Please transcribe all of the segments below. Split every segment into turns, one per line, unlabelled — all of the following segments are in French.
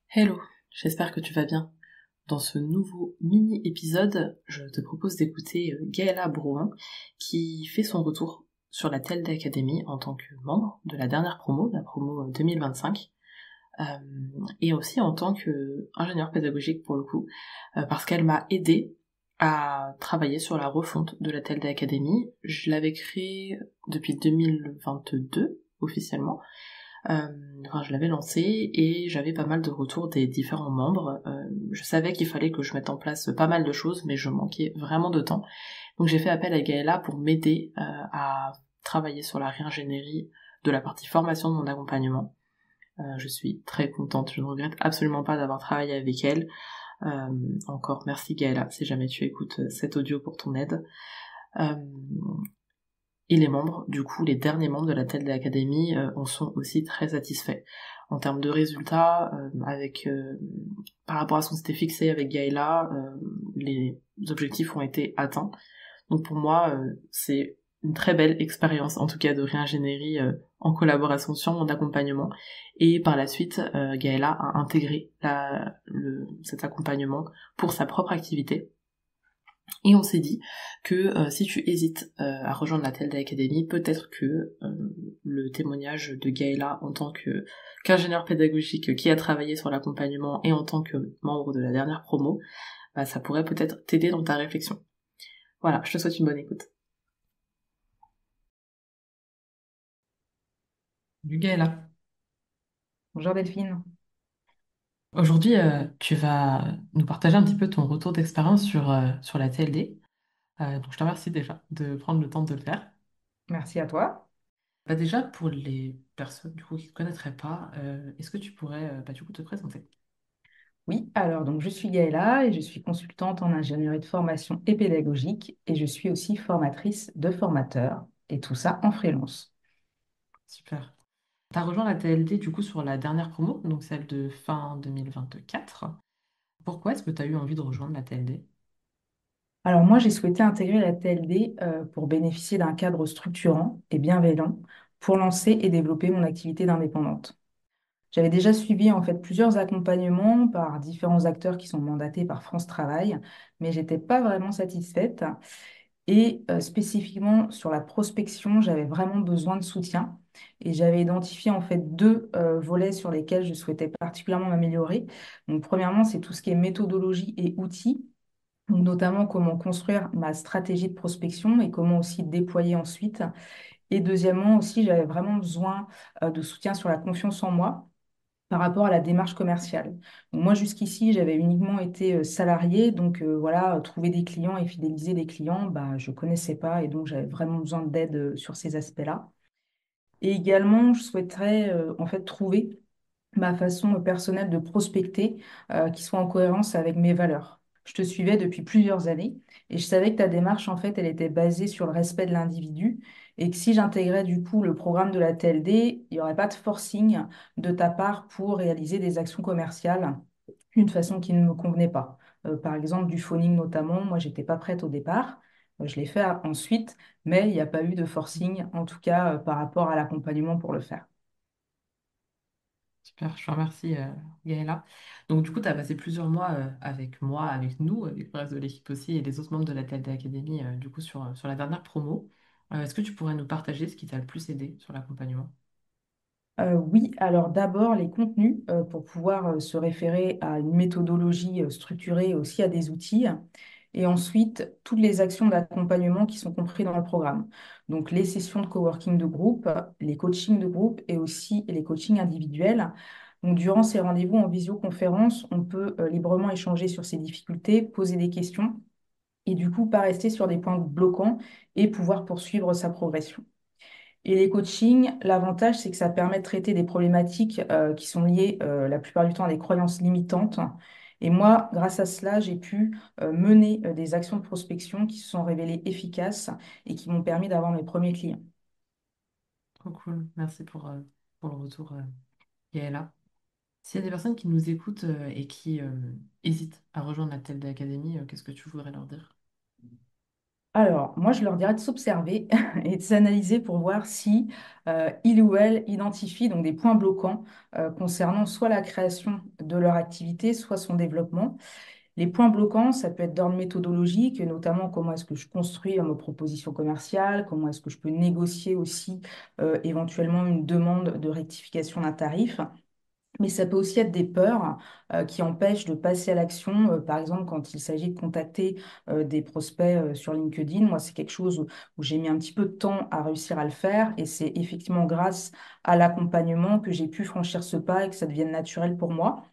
Hello, j'espère que tu vas bien. Dans ce nouveau mini-épisode, je te propose d'écouter Gaëla Brouin qui fait son retour sur la TELD Academy en tant que membre de la dernière promo, la promo 2025, euh, et aussi en tant qu'ingénieur pédagogique pour le coup, parce qu'elle m'a aidé à travailler sur la refonte de la TELD Academy. Je l'avais créée depuis 2022 officiellement, euh, enfin, je l'avais lancé et j'avais pas mal de retours des différents membres. Je savais qu'il fallait que je mette en place pas mal de choses, mais je manquais vraiment de temps. Donc j'ai fait appel à Gaëla pour m'aider à travailler sur la réingénierie de la partie formation de mon accompagnement. Je suis très contente, je ne regrette absolument pas d'avoir travaillé avec elle. Encore merci Gaëla, si jamais tu écoutes cet audio pour ton aide. Euh, et les membres, du coup, les derniers membres de la tête de l'académie en sont aussi très satisfaits. En termes de résultats, par rapport à ce qu'on s'était fixé avec Gaëla, les objectifs ont été atteints. Donc pour moi, c'est une très belle expérience, en tout cas de réingénierie en collaboration sur mon accompagnement. Et par la suite, Gaëla a intégré cet accompagnement pour sa propre activité. Et on s'est dit que si tu hésites à rejoindre la TELD Academy, peut-être que le témoignage de Gaëla en tant qu'ingénieur pédagogique qui a travaillé sur l'accompagnement et en tant que membre de la dernière promo, bah, ça pourrait peut-être t'aider dans ta réflexion. Voilà, je te souhaite une bonne écoute. Du Gaëla.
Bonjour Delphine.
Aujourd'hui, tu vas nous partager un petit peu ton retour d'expérience sur la TLD. Donc je te remercie déjà de prendre le temps de le faire.
Merci à toi.
Bah déjà, pour les personnes du coup, qui ne te connaîtraient pas, est-ce que tu pourrais du coup, te présenter?
Oui, alors donc je suis Gaëla et je suis consultante en ingénierie de formation et pédagogique et je suis aussi formatrice de formateurs et tout ça en freelance.
Super. Tu as rejoint la TLD du coup sur la dernière promo, donc celle de fin 2024. Pourquoi est-ce que tu as eu envie de rejoindre la TLD?
Alors moi j'ai souhaité intégrer la TLD pour bénéficier d'un cadre structurant et bienveillant pour lancer et développer mon activité d'indépendante. J'avais déjà suivi en fait plusieurs accompagnements par différents acteurs qui sont mandatés par France Travail, mais j'étais pas vraiment satisfaite. Et spécifiquement sur la prospection, j'avais vraiment besoin de soutien. Et j'avais identifié en fait deux volets sur lesquels je souhaitais particulièrement m'améliorer. Donc, premièrement, c'est tout ce qui est méthodologie et outils. Donc, notamment comment construire ma stratégie de prospection et comment aussi déployer ensuite. Et deuxièmement aussi, j'avais vraiment besoin de soutien sur la confiance en moi par rapport à la démarche commerciale. Donc, moi, jusqu'ici, j'avais uniquement été salarié, donc voilà, trouver des clients et fidéliser des clients, bah, je ne connaissais pas et donc j'avais vraiment besoin d'aide sur ces aspects-là. Et également, je souhaiterais en fait trouver ma façon personnelle de prospecter qui soit en cohérence avec mes valeurs. Je te suivais depuis plusieurs années et je savais que ta démarche, en fait, elle était basée sur le respect de l'individu et que si j'intégrais du coup le programme de la TLD, il n'y aurait pas de forcing de ta part pour réaliser des actions commerciales d'une façon qui ne me convenait pas. Par exemple, du phoning notamment, moi, j'étais pas prête au départ. Je l'ai fait ensuite, mais il n'y a pas eu de forcing, en tout cas par rapport à l'accompagnement pour le faire.
Super, je te remercie Gaëla. Donc du coup, tu as passé plusieurs mois avec moi, avec nous, avec le reste de l'équipe aussi et les autres membres de la TLD Academy du coup sur la dernière promo. Est-ce que tu pourrais nous partager ce qui t'a le plus aidé sur l'accompagnement?
Oui, alors d'abord les contenus pour pouvoir se référer à une méthodologie structurée et aussi à des outils. Et ensuite, toutes les actions d'accompagnement qui sont comprises dans le programme. Donc les sessions de coworking de groupe, les coachings de groupe et aussi les coachings individuels. Donc durant ces rendez-vous en visioconférence, on peut librement échanger sur ses difficultés, poser des questions et du coup pas rester sur des points bloquants et pouvoir poursuivre sa progression. Et les coachings, l'avantage, c'est que ça permet de traiter des problématiques qui sont liées la plupart du temps à des croyances limitantes. Et moi, grâce à cela, j'ai pu mener des actions de prospection qui se sont révélées efficaces et qui m'ont permis d'avoir mes premiers clients.
Trop cool, merci pour le retour Gaëla. S'il y a des personnes qui nous écoutent et qui hésitent à rejoindre la TLD Academy, qu'est-ce que tu voudrais leur dire?
Alors, moi, je leur dirais de s'observer et de s'analyser pour voir si il ou elle identifie donc des points bloquants concernant soit la création de leur activité, soit son développement. Les points bloquants, ça peut être d'ordre méthodologique, notamment comment est-ce que je construis mes propositions commerciales, comment est-ce que je peux négocier aussi éventuellement une demande de rectification d'un tarif. Mais ça peut aussi être des peurs qui empêchent de passer à l'action. Par exemple, quand il s'agit de contacter des prospects sur LinkedIn, moi, c'est quelque chose où j'ai mis un petit peu de temps à réussir à le faire. Et c'est effectivement grâce à l'accompagnement que j'ai pu franchir ce pas et que ça devienne naturel pour moi.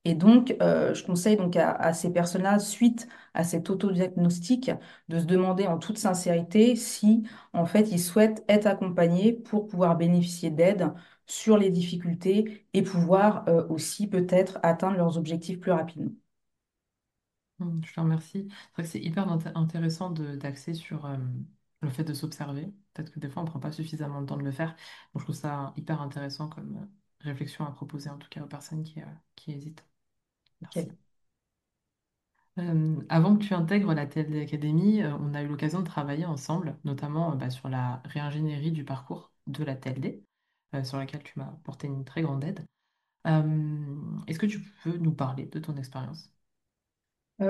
Et donc, je conseille donc à ces personnes-là, suite à cet autodiagnostic, de se demander en toute sincérité si, en fait, ils souhaitent être accompagnés pour pouvoir bénéficier d'aide sur les difficultés et pouvoir aussi peut-être atteindre leurs objectifs plus rapidement.
Je te remercie. C'est vrai que c'est hyper intéressant d'axer sur le fait de s'observer. Peut-être que des fois, on ne prend pas suffisamment de temps de le faire. Donc, je trouve ça hyper intéressant comme réflexion à proposer, en tout cas aux personnes qui hésitent.
Ok.
Merci. Avant que tu intègres la TLD Academy, on a eu l'occasion de travailler ensemble, notamment sur la réingénierie du parcours de la TLD, sur laquelle tu m'as apporté une très grande aide. Est-ce que tu peux nous parler de ton expérience?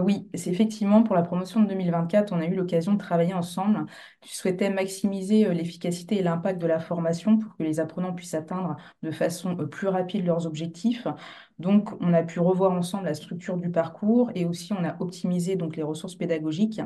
Oui, c'est effectivement pour la promotion de 2024, on a eu l'occasion de travailler ensemble. Je souhaitais maximiser l'efficacité et l'impact de la formation pour que les apprenants puissent atteindre de façon plus rapide leurs objectifs. Donc, on a pu revoir ensemble la structure du parcours et aussi on a optimisé donc les ressources pédagogiques.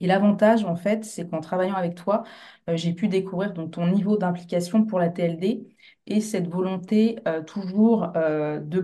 Et l'avantage, en fait, c'est qu'en travaillant avec toi, j'ai pu découvrir donc, ton niveau d'implication pour la TLD et cette volonté toujours de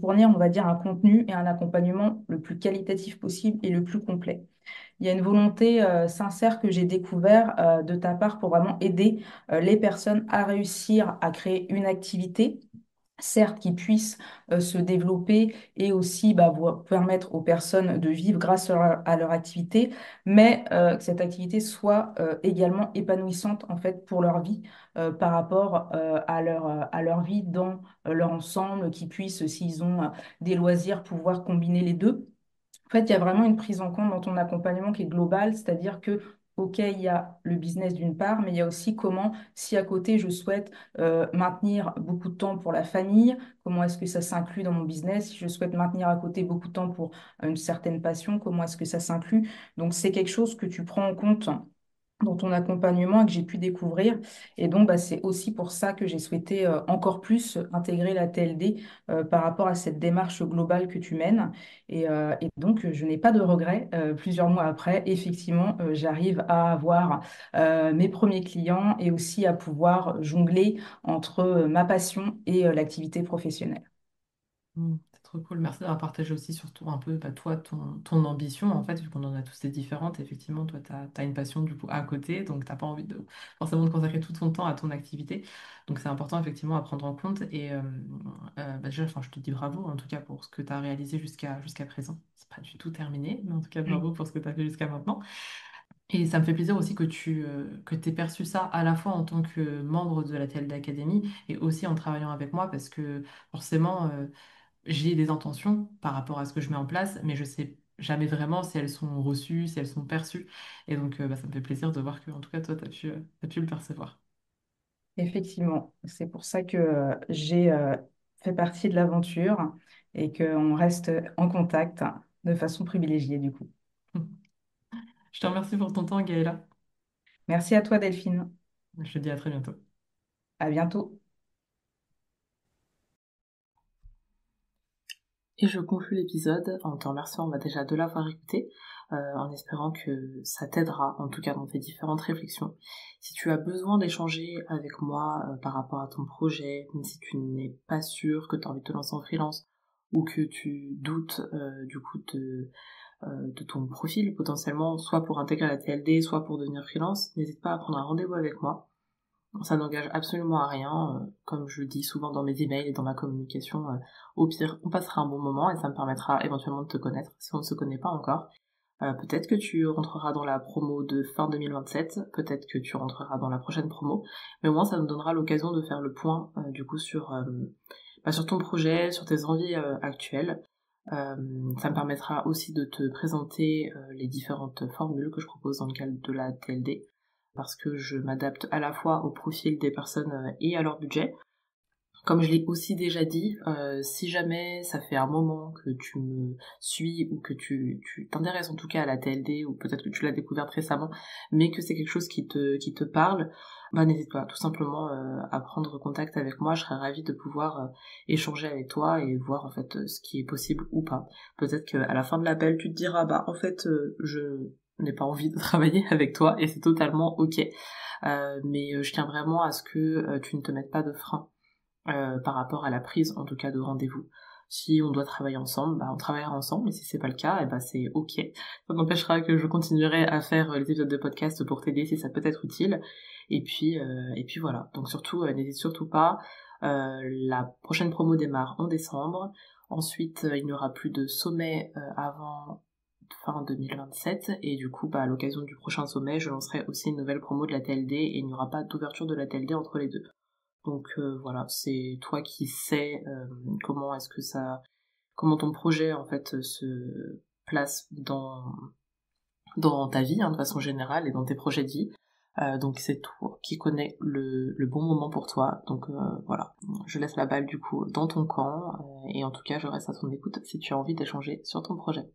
fournir, on va dire, un contenu et un accompagnement le plus qualitatif possible et le plus complet. Il y a une volonté sincère que j'ai découvert de ta part pour vraiment aider les personnes à réussir à créer une activité certes, qui puissent se développer et aussi bah, permettre aux personnes de vivre grâce à leur activité, mais que cette activité soit également épanouissante en fait pour leur vie par rapport à leur vie dans leur ensemble, qu'ils puissent, s'ils ont des loisirs, pouvoir combiner les deux. En fait, il y a vraiment une prise en compte dans ton accompagnement qui est globale, c'est-à-dire que, OK, il y a le business d'une part, mais il y a aussi comment, si à côté, je souhaite maintenir beaucoup de temps pour la famille, comment est-ce que ça s'inclut dans mon business? Si je souhaite maintenir à côté beaucoup de temps pour une certaine passion, comment est-ce que ça s'inclut? Donc, c'est quelque chose que tu prends en compte dans ton accompagnement et que j'ai pu découvrir. Et donc, bah, c'est aussi pour ça que j'ai souhaité encore plus intégrer la TLD par rapport à cette démarche globale que tu mènes. Et donc, je n'ai pas de regrets. Plusieurs mois après, effectivement, j'arrive à avoir mes premiers clients et aussi à pouvoir jongler entre ma passion et l'activité professionnelle.
C'est trop cool. Merci d'avoir partagé aussi surtout un peu toi, ton ambition, en fait, vu qu'on en a tous des différentes. Effectivement, toi, tu as une passion du coup à côté, donc t'as pas envie de forcément de consacrer tout ton temps à ton activité. Donc c'est important effectivement à prendre en compte. Et déjà, enfin, je te dis bravo en tout cas pour ce que tu as réalisé jusqu'à présent. C'est pas du tout terminé, mais en tout cas bravo pour ce que tu as fait jusqu'à maintenant. Et ça me fait plaisir aussi que t'aies perçu ça à la fois en tant que membre de la TLD Academy et aussi en travaillant avec moi parce que forcément, j'ai des intentions par rapport à ce que je mets en place, mais je sais jamais vraiment si elles sont reçues, si elles sont perçues. Et donc, ça me fait plaisir de voir que, en tout cas, toi, t'as pu le percevoir.
Effectivement, c'est pour ça que j'ai fait partie de l'aventure et qu'on reste en contact de façon privilégiée du coup.
Je te remercie pour ton temps, Gaëla.
Merci à toi, Delphine.
Je te dis à très bientôt.
À bientôt.
Et je conclue l'épisode en te remerciant déjà de l'avoir écouté, en espérant que ça t'aidera, en tout cas dans tes différentes réflexions. Si tu as besoin d'échanger avec moi par rapport à ton projet, même si tu n'es pas sûr que tu as envie de te lancer en freelance, ou que tu doutes du coup de ton profil potentiellement, soit pour intégrer la TLD, soit pour devenir freelance, n'hésite pas à prendre un rendez-vous avec moi. Ça n'engage absolument à rien, comme je le dis souvent dans mes emails et dans ma communication, au pire, on passera un bon moment et ça me permettra éventuellement de te connaître si on ne se connaît pas encore. Peut-être que tu rentreras dans la promo de fin 2027, peut-être que tu rentreras dans la prochaine promo, mais au moins ça nous donnera l'occasion de faire le point du coup sur ton projet, sur tes envies actuelles. Ça me permettra aussi de te présenter les différentes formules que je propose dans le cadre de la TLD, parce que je m'adapte à la fois au profil des personnes et à leur budget. Comme je l'ai aussi déjà dit, si jamais ça fait un moment que tu me suis ou que tu t'intéresses en tout cas à la TLD, ou peut-être que tu l'as découverte récemment, mais que c'est quelque chose qui te parle, bah n'hésite pas tout simplement à prendre contact avec moi. Je serais ravie de pouvoir échanger avec toi et voir en fait ce qui est possible ou pas. Peut-être qu'à la fin de l'appel tu te diras bah en fait je n'ai pas envie de travailler avec toi, et c'est totalement ok. Mais je tiens vraiment à ce que tu ne te mettes pas de frein par rapport à la prise en tout cas de rendez-vous. Si on doit travailler ensemble, bah on travaillera ensemble, mais si c'est pas le cas, et bah c'est ok. Ça n'empêchera que je continuerai à faire les épisodes de podcast pour t'aider si ça peut être utile. Et puis voilà. Donc surtout, n'hésite surtout pas. La prochaine promo démarre en décembre. Ensuite, il n'y aura plus de sommet avant fin 2027, et du coup, bah, à l'occasion du prochain sommet, je lancerai aussi une nouvelle promo de la TLD, et il n'y aura pas d'ouverture de la TLD entre les deux. Donc voilà, c'est toi qui sais comment ton projet en fait se place dans ta vie, hein, de façon générale, et dans tes projets de vie. Donc c'est toi qui connais le bon moment pour toi. Donc voilà, je laisse la balle du coup dans ton camp, et en tout cas je reste à ton écoute si tu as envie d'échanger sur ton projet.